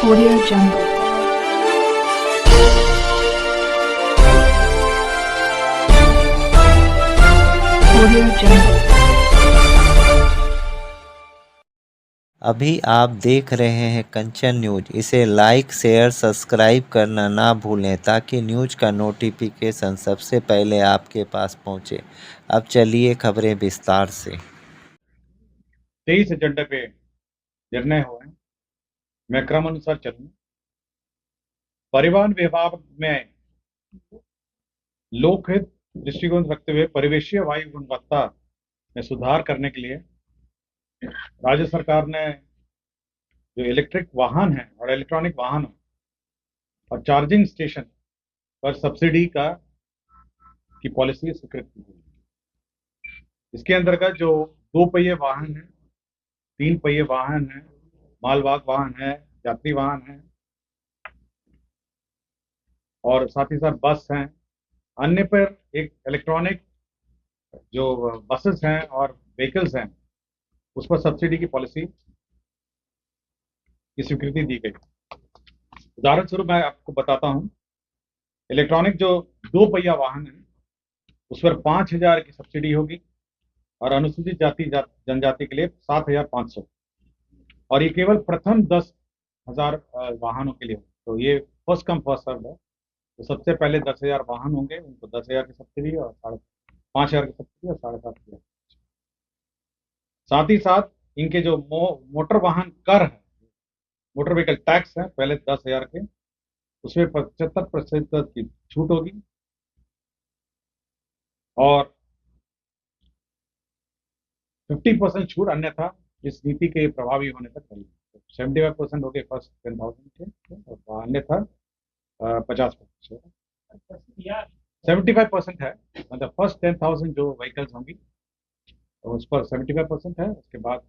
Audio Jungle. Audio Jungle. अभी आप देख रहे हैं कंचन न्यूज। इसे लाइक शेयर सब्सक्राइब करना ना भूलें ताकि न्यूज का नोटिफिकेशन सबसे पहले आपके पास पहुंचे। अब चलिए खबरें विस्तार से। 23 एजेंडे पे निर्णय हुए। मैं क्रम अनुसार चलूँ। परिवहन विभाग में लोकहित दृष्टिकोण रखते हुए परिवेशीय वायु गुणवत्ता में सुधार करने के लिए राज्य सरकार ने जो इलेक्ट्रिक वाहन है और इलेक्ट्रॉनिक वाहनों और चार्जिंग स्टेशन पर सब्सिडी का की पॉलिसी स्वीकृत की है। इसके अंतर्गत जो 2 पहिए वाहन है, 3 पहिए वाहन है, मालवाहक वाहन है, यात्री वाहन है और साथ ही साथ बस हैं, अन्य पर एक इलेक्ट्रॉनिक जो बसेस हैं और व्हीकल्स हैं उस पर सब्सिडी की पॉलिसी की स्वीकृति दी गई। उदाहरण स्वरूप मैं आपको बताता हूं, इलेक्ट्रॉनिक जो 2 पहिया वाहन है उस पर 5,000 की सब्सिडी होगी और अनुसूचित जाति जनजाति के लिए 7,500 और ये केवल प्रथम 10,000 वाहनों के लिए। तो ये फर्स्ट कम फर्स्ट सर्व है। तो सबसे पहले 10,000 वाहन होंगे, उनको 10,000 की सब्सिडी और 5,500 की सब्सिडी और 7,500। साथ ही साथ इनके जो मोटर वाहन कर है, मोटर व्हीकल टैक्स है, पहले 10,000 के, उसमें 75% की छूट होगी और 50% छूट अन्यथा इस नीति के प्रभावी होने तक रहेगी। 75% हो गए फर्स्ट 10,000 के और अन्यथा 50%। 75% है, मतलब फर्स्ट 10,000 जो व्हीकल्स होंगी तो उस पर 75% है, उसके बाद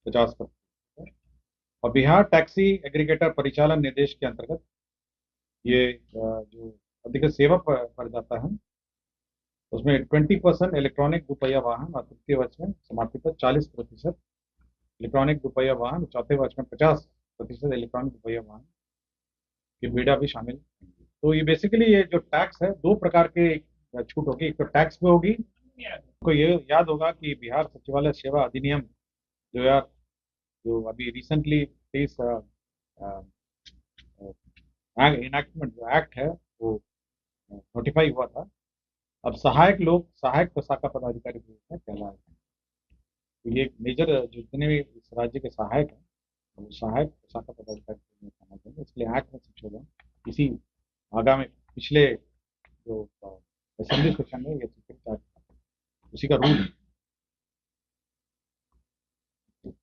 50%। और बिहार टैक्सी एग्रीगेटर परिचालन निर्देश के अंतर्गत ये जो अधिक सेवा पर जाता है उसमें 20% इलेक्ट्रॉनिक दुपहिया वाहन और तृतीय वर्ष में समाप्ति पर 40% इलेक्ट्रॉनिक दुपहिया वाहन, चौथे वर्ष में 50% इलेक्ट्रॉनिक दुपहिया वाहन की बीड़ा भी शामिल। तो ये बेसिकली ये जो टैक्स है 2 प्रकार के छूट होगी। एक तो टैक्स पे होगी, को ये याद होगा कि बिहार सचिवालय सेवा अधिनियम जो अभी रिसेंटली इनैक्टमेंट जो एक्ट है वो नोटिफाई हुआ था। अब सहायक शाखा पदाधिकारी के रूप में कहलाए। तो ये मेजर जो जितने भी इस राज्य के सहायक हैं वो सहायक शाखा पदाधिकारी के रूप में कहना चाहिए। इसलिए एक्ट में संशोधन इसी आगामी पिछले जो असेंबली सेशन में ये स्वीकृत उसी का रूल है।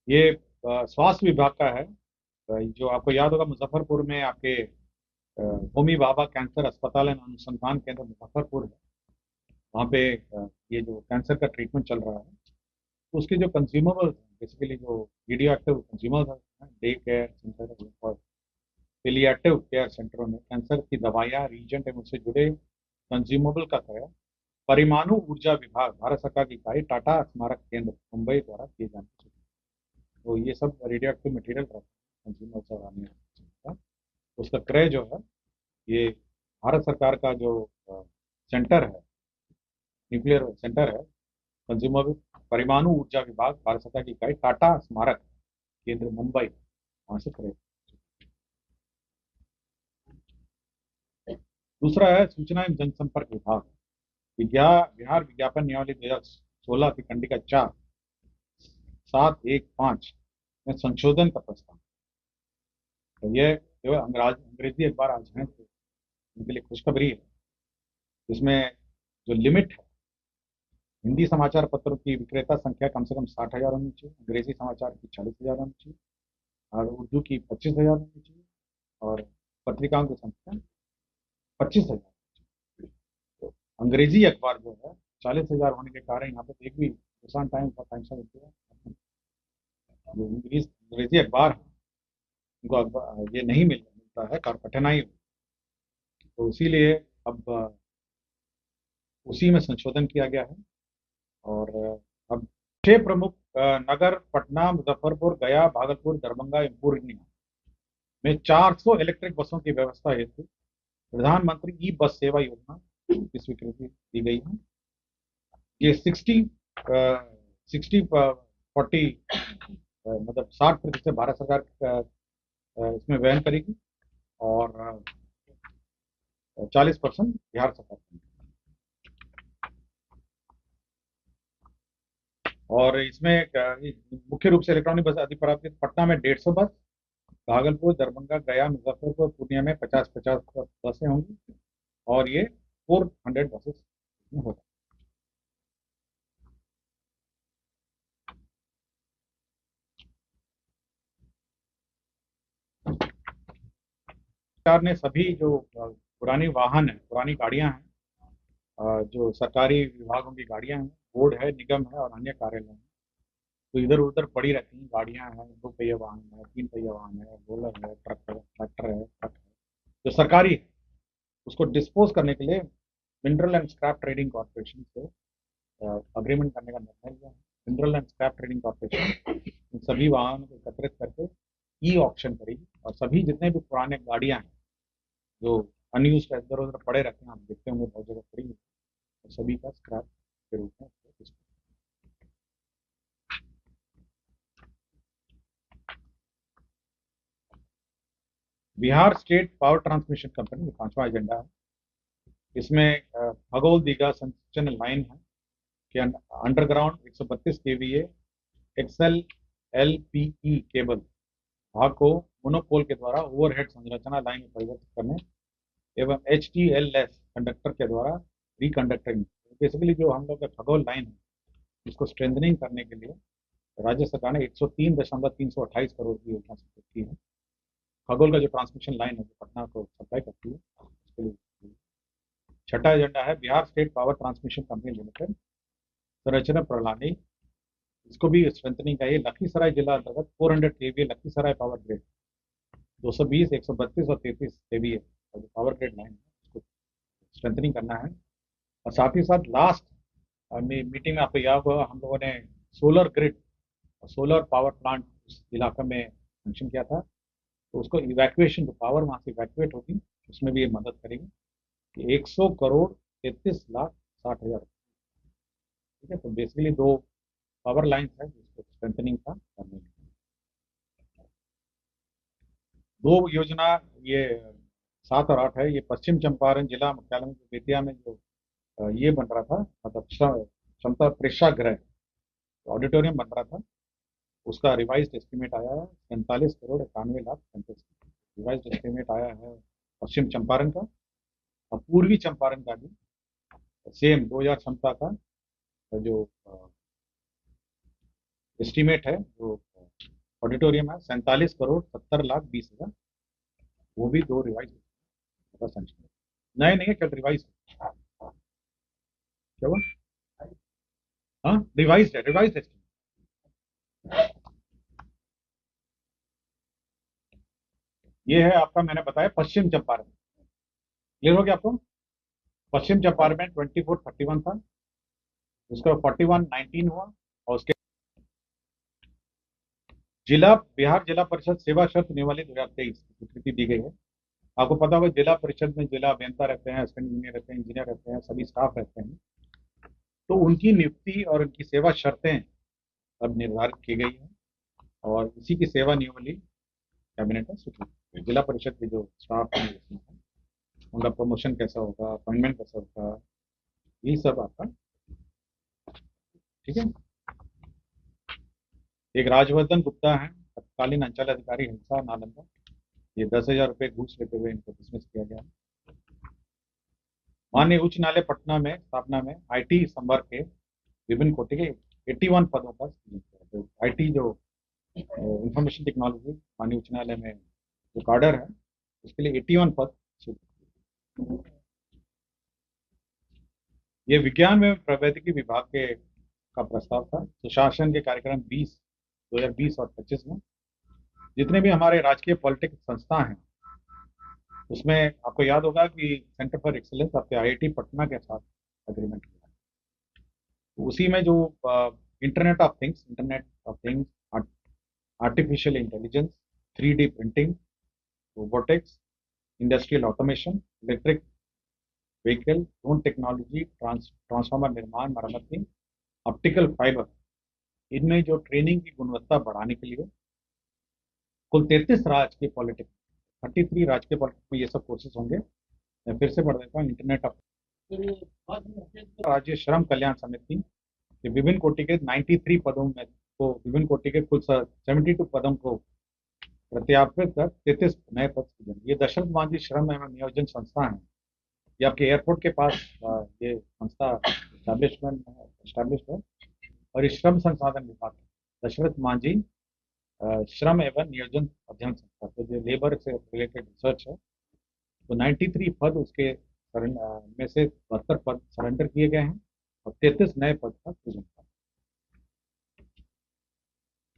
ये स्वास्थ्य विभाग का है। जो आपको याद होगा मुजफ्फरपुर में आपके होमी भाभा कैंसर अस्पताल एवं अनुसंधान केंद्र मुजफ्फरपुर है, वहाँ पे ये जो कैंसर का ट्रीटमेंट चल रहा है तो उसके जो कंज्यूमेबल्स बेसिकली जो रेडियो एक्टिव कंज्यूमर्स हैं, डे केयर सेंटर और पेलिएटिव केयर सेंटरों में कैंसर की दवाइयाँ, रीजेंट एवं उससे जुड़े कंज्यूमेबल का क्रय परमाणु ऊर्जा विभाग भारत सरकार की इकाई टाटा स्मारक केंद्र मुंबई द्वारा किए जाने चाहिए। तो ये सब रेडियो एक्टिव मटीरियल कंज्यूमर्स और अन्य का उसका क्रय जो है ये भारत सरकार का जो सेंटर है, न्यूक्लियर सेंटर है, कंज्यूमर परमाणु ऊर्जा विभाग भारत सरकार की इकाई टाटा स्मारक केंद्र मुंबई, वहां से क्रय। दूसरा है सूचना एवं जनसंपर्क विभाग। बिहार विज्ञापन नियमावली 2016 की खंडिका 4 715 में संशोधन का प्रस्ताव। तो ये जो अंग्रेजी अखबार आज हैं तो उनके लिए खुशखबरी है। इसमें जो लिमिट है, हिंदी समाचार पत्रों की विक्रेता संख्या कम से कम 60,000 होनी चाहिए, अंग्रेजी समाचार की 40,000 होनी चाहिए और उर्दू की 25,000 होनी चाहिए और पत्रिकाओं की संख्या 25,000। तो अंग्रेजी अखबार जो है 40,000 होने के कारण यहाँ पे एक भी हिंदुस्तान टाइम्स और टाइम्स ऑफ इंडिया जो अंग्रेजी अखबार है उनको ये नहीं मिलता है और कठिनाई। तो इसीलिए अब उसी में संशोधन किया गया है और अब 6 प्रमुख नगर पटना, मुजफ्फरपुर, गया, भागलपुर, दरभंगा एवं पूर्णिया में 400 इलेक्ट्रिक बसों की व्यवस्था हेतु प्रधानमंत्री ई बस सेवा योजना की स्वीकृति दी गई है। ये 60-40 मतलब 60% भारत सरकार इसमें वहन करेगी और 40% बिहार सरकार करेगी। और इसमें मुख्य रूप से इलेक्ट्रॉनिक बस अधिप्राप्त पटना में 150 बस, भागलपुर, दरभंगा, गया, मुजफ्फरपुर, पूर्णिया में 50-50 बसें होंगी और ये 400 बसेस होगा। सरकार ने सभी जो पुरानी वाहन है, पुरानी गाड़ियां हैं, जो सरकारी विभागों की गाड़ियां हैं, बोर्ड है, निगम है और अन्य कार्यालय हैं, तो इधर उधर पड़ी रहती हैं। गाड़ियां हैं, 2 पहिया वाहन है, 3 पहिया वाहन है, रोलर है, ट्रक है, ट्रैक्टर है, ट्रक है, जो सरकारी है, उसको डिस्पोज करने के लिए mineral and scrap trading corporation से अग्रीमेंट करने का निर्णय लिया है। Mineral and scrap trading corporation इन सभी वाहनों को एकत्रित करके ई ऑक्शन करेगी और सभी जितने भी पुराने गाड़ियां हैं जो अनयूज इधर उधर पड़े रहते हैं, आप देखते होंगे बहुत जगह पड़ी है, तो सभी का स्क्रैप के रूप में Bihar state power transmission company 5वां एजेंडा है। इसमें खगोल दीघा संचलन लाइन है कि underground 132 KVA XLPE cable भाग को मोनोपोल के द्वारा ओवरहेड संरचना लाइन में परिवर्तित करने एवं HTLS कंडक्टर के द्वारा रिकंडक्टिंग, बेसिकली जो हम लोग का खगोल लाइन है इसको स्ट्रेंथनिंग करने के लिए राज्य सरकार ने 103.328 करोड़ की योजना स्वीकृत की है। खगोल का जो ट्रांसमिशन लाइन है जो पटना को सप्लाई करती है उसके लिए। छठा एजेंडा है Bihar state power transmission company limited संरचना प्रणाली, इसको भी स्ट्रेंथनिंग चाहिए। लखीसराय जिला अंतर्गत 400 केवीए लखीसराय पावर ग्रिड 220, 132 और 33 केवीए जो पावर ग्रिड लाइन है उसको स्ट्रेंथनिंग करना है। और साथ ही साथ लास्ट मीटिंग में आपको याद होगा हम लोगों ने solar grid solar power plant उस इलाके में फंक्शन किया था, तो उसको इवैक्यूएशन जो पावर वहाँ से इवैक्यूएट होगी उसमें भी ये मदद करेगी। 100 करोड़ 33,60,000, ठीक है। तो बेसिकली 2 पावर लाइन्स है जिसको स्ट्रेंथनिंग का करने है। 2 योजना ये 7 और 8 है। ये पश्चिम चंपारण जिला मुख्यालय में बेतिया में जो ये बन रहा था, मतलब क्षमता प्रेक्षागृह ऑडिटोरियम बन रहा था, उसका रिवाइज्ड एस्टिमेट आया है 47,91,35,000। रिवाइज्ड एस्टिमेट आया है पश्चिम चंपारण का और पूर्वी चंपारण का भी सेम 2000 क्षमता का जो एस्टिमेट है, जो ऑडिटोरियम है 47,70,20,000, वो भी 2 रिवाइज नए नहीं है, कल रिवाइज क्या हुआ? हाँ रिवाइज है, रिवाइज एस्टिमेट। ये है आपका, मैंने बताया पश्चिम चंपारण, क्लियर हो गया आपको? पश्चिम चंपारण में 2431 था, उसका 4119 हुआ और उसके जिला बिहार जिला परिषद सेवा शर्त नियमावली 2023 स्वीकृति दी गई है। आपको पता होगा जिला परिषद में जिला अभियंता रहते हैं, असिस्टेंट इंजीनियर रहते हैं, इंजीनियर रहते हैं, सभी स्टाफ रहते हैं, तो उनकी नियुक्ति और उनकी सेवा शर्तें अब निर्धारित की गई है और इसी की सेवा नियमावली कैबिनेट में स्वीकृत। जिला परिषद के जो स्टाफ है उनका प्रमोशन कैसा होगा, अपॉइंटमेंट कैसा होगा, यही सब आपका, ठीक है। एक राजवर्धन गुप्ता है, तत्कालीन अंचल अधिकारी हिंसा नालंदा, ये 10,000 रुपये घूस लेते हुए इनको डिसमिस किया गया। माननीय उच्च न्यायालय पटना में स्थापना में IT संवर्ग के विभिन्न कोटि के 81 पदों पर तो IT जो इंफॉर्मेशन टेक्नोलॉजी माननीय उच्च न्यायालय में जो कार्डर है उसके लिए 81 पद। ये विज्ञान एवं प्रौद्योगिकी विभाग के का प्रस्ताव था सुशासन के कार्यक्रम 2020 और 25 में। जितने भी हमारे राजकीय पॉलिटेक्निक संस्था हैं उसमें आपको याद होगा कि सेंटर फॉर एक्सीलेंस आपके IIT पटना के साथ अग्रीमेंट किया है। तो उसी में जो internet of things, artificial intelligence, 3D printing robotics, industrial automation, electric vehicle, drone technology, transformer निर्माण, मरम्मती, ऑप्टिकल फाइबर, इनमें जो ट्रेनिंग की गुणवत्ता बढ़ाने के लिए कुल 33 राजकीय पॉलिटेक्निक 33 राजकीय पॉलिटेक्निक में ये सब कोर्सेज होंगे। मैं फिर से पढ़ देता हूँ। इंटरनेट ऑफ राज्य श्रम कल्याण समिति के विभिन्न कोटि के 93 पदों में को विभिन्न कोटि के कुल 72 पदों को प्रत्यापित कर 33 नए पद सृजन। ये दशरथ मांझी श्रम एवं नियोजन संस्था है। ये आपके एयरपोर्ट के पास ये संस्था स्टैब्लिश है और इस श्रम संसाधन विभाग दशरथ मांझी श्रम एवं नियोजन अध्ययन संस्था, तो जो लेबर से रिलेटेड रिसर्च है, तो 93 पद उसके में से 72 पद सरेंडर किए गए हैं और 33 नए पद का सृजन था।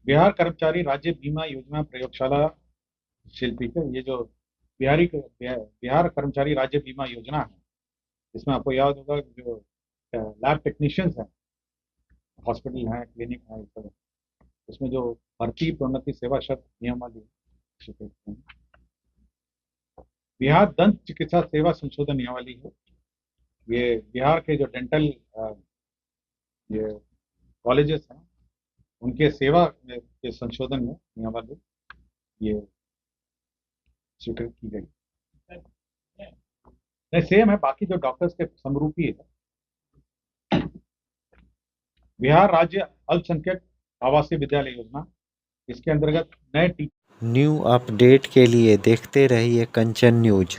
बिहार कर्मचारी राज्य बीमा योजना प्रयोगशाला शिल्पी के ये जो बिहार कर्मचारी राज्य बीमा योजना है, इसमें आपको याद होगा जो लैब टेक्नीशियंस हैं, हॉस्पिटल हैं, क्लिनिक हैं, सब उसमें जो भर्ती प्रोन्नति सेवा शर्त नियमावली, बिहार दंत चिकित्सा सेवा संशोधन नियमावली है। ये बिहार के जो डेंटल ये कॉलेजेस हैं उनके सेवा के संशोधन में नियमावली ये स्वीकृत की गई। नहीं, सेम है, बाकी जो डॉक्टर्स के समरूपी है। बिहार राज्य अल्पसंख्यक आवासीय विद्यालय योजना, इसके अंतर्गत नए न्यू अपडेट के लिए देखते रहिए कंचन न्यूज।